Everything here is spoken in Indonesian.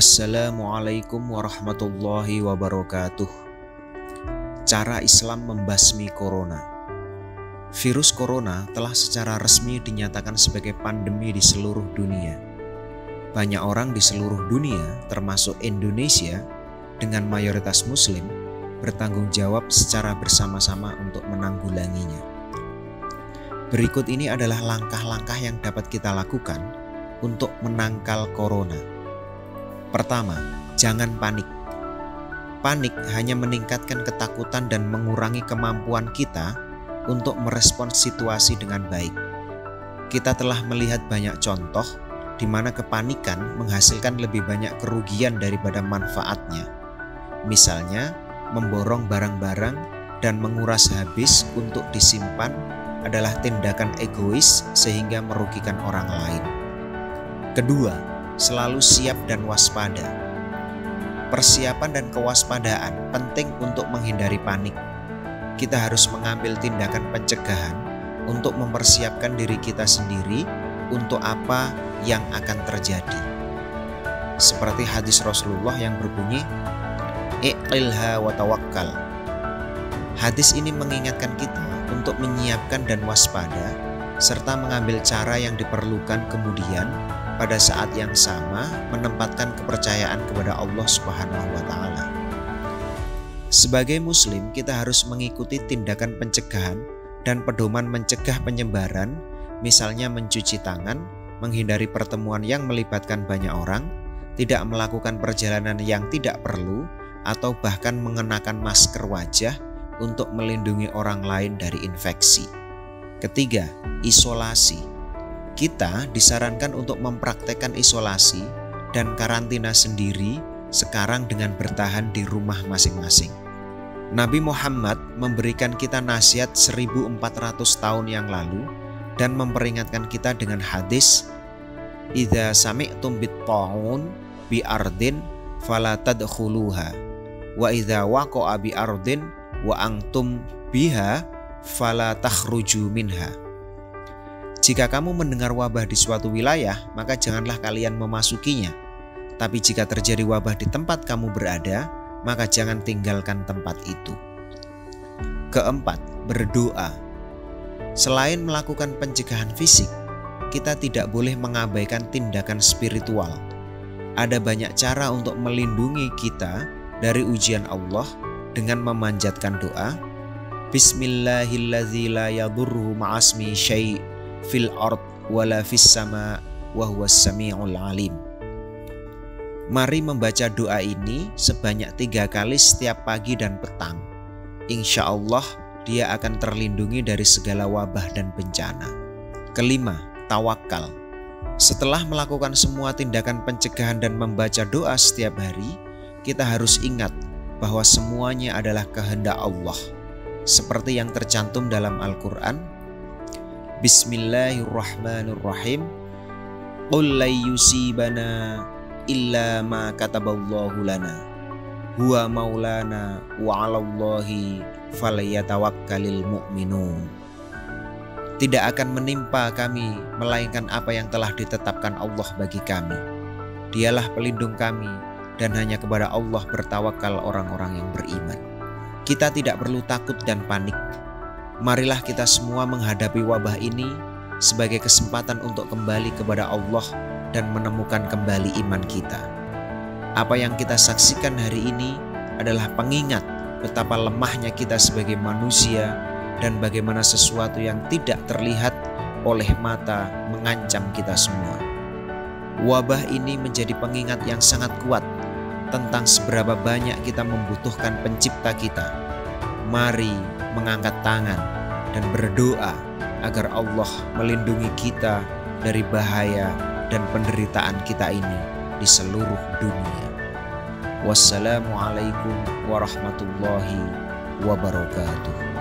Assalamualaikum warahmatullahi wabarakatuh. Cara Islam membasmi corona. Virus corona telah secara resmi dinyatakan sebagai pandemi di seluruh dunia. Banyak orang di seluruh dunia, termasuk Indonesia dengan mayoritas muslim, bertanggung jawab secara bersama-sama untuk menanggulanginya. Berikut ini adalah langkah-langkah yang dapat kita lakukan untuk menangkal corona. Pertama, jangan panik. Panik hanya meningkatkan ketakutan dan mengurangi kemampuan kita untuk merespons situasi dengan baik. Kita telah melihat banyak contoh di mana kepanikan menghasilkan lebih banyak kerugian daripada manfaatnya. Misalnya, memborong barang-barang dan menguras habis untuk disimpan adalah tindakan egois sehingga merugikan orang lain. Kedua, selalu siap dan waspada. Persiapan dan kewaspadaan penting untuk menghindari panik. Kita harus mengambil tindakan pencegahan untuk mempersiapkan diri kita sendiri untuk apa yang akan terjadi. Seperti hadis Rasulullah yang berbunyi, "Iqilha wa tawakkal." Hadis ini mengingatkan kita untuk menyiapkan dan waspada serta mengambil cara yang diperlukan kemudian pada saat yang sama menempatkan kepercayaan kepada Allah Subhanahu wa Ta'ala. Sebagai muslim, kita harus mengikuti tindakan pencegahan dan pedoman mencegah penyebaran, misalnya mencuci tangan, menghindari pertemuan yang melibatkan banyak orang, tidak melakukan perjalanan yang tidak perlu, atau bahkan mengenakan masker wajah untuk melindungi orang lain dari infeksi. Ketiga, isolasi. Kita disarankan untuk mempraktekkan isolasi dan karantina sendiri sekarang dengan bertahan di rumah masing-masing. Nabi Muhammad memberikan kita nasihat 1400 tahun yang lalu dan memperingatkan kita dengan hadis, "Idza sami'tum bit-ta'un bi ardin fala tadkhuluha wa idza waqa'a bi ardin wa antum biha fala takhruju minha." Jika kamu mendengar wabah di suatu wilayah, maka janganlah kalian memasukinya. Tapi jika terjadi wabah di tempat kamu berada, maka jangan tinggalkan tempat itu. Keempat, berdoa. Selain melakukan pencegahan fisik, kita tidak boleh mengabaikan tindakan spiritual. Ada banyak cara untuk melindungi kita dari ujian Allah dengan memanjatkan doa, Bismillahilladzi la yadurru ma'asmi syai' fil ard wala fis sama wa huwas samiul alim. Mari membaca doa ini sebanyak 3 kali setiap pagi dan petang. Insya Allah dia akan terlindungi dari segala wabah dan bencana. Kelima, tawakal. Setelah melakukan semua tindakan pencegahan dan membaca doa setiap hari, kita harus ingat bahwa semuanya adalah kehendak Allah. Seperti yang tercantum dalam Al-Quran, Bismillahirrahmanirrahim. Qul la yusibana illa ma kataballahu lana huwa maulana wa 'alallahi falyatawakkalul mu'minun. Tidak akan menimpa kami melainkan apa yang telah ditetapkan Allah bagi kami. Dialah pelindung kami dan hanya kepada Allah bertawakal orang-orang yang beriman. Kita tidak perlu takut dan panik. Marilah kita semua menghadapi wabah ini sebagai kesempatan untuk kembali kepada Allah dan menemukan kembali iman kita. Apa yang kita saksikan hari ini adalah pengingat betapa lemahnya kita sebagai manusia dan bagaimana sesuatu yang tidak terlihat oleh mata mengancam kita semua. Wabah ini menjadi pengingat yang sangat kuat tentang seberapa banyak kita membutuhkan pencipta kita. Mari mengangkat tangan dan berdoa agar Allah melindungi kita dari bahaya dan penderitaan kita ini di seluruh dunia. Wassalamualaikum warahmatullahi wabarakatuh.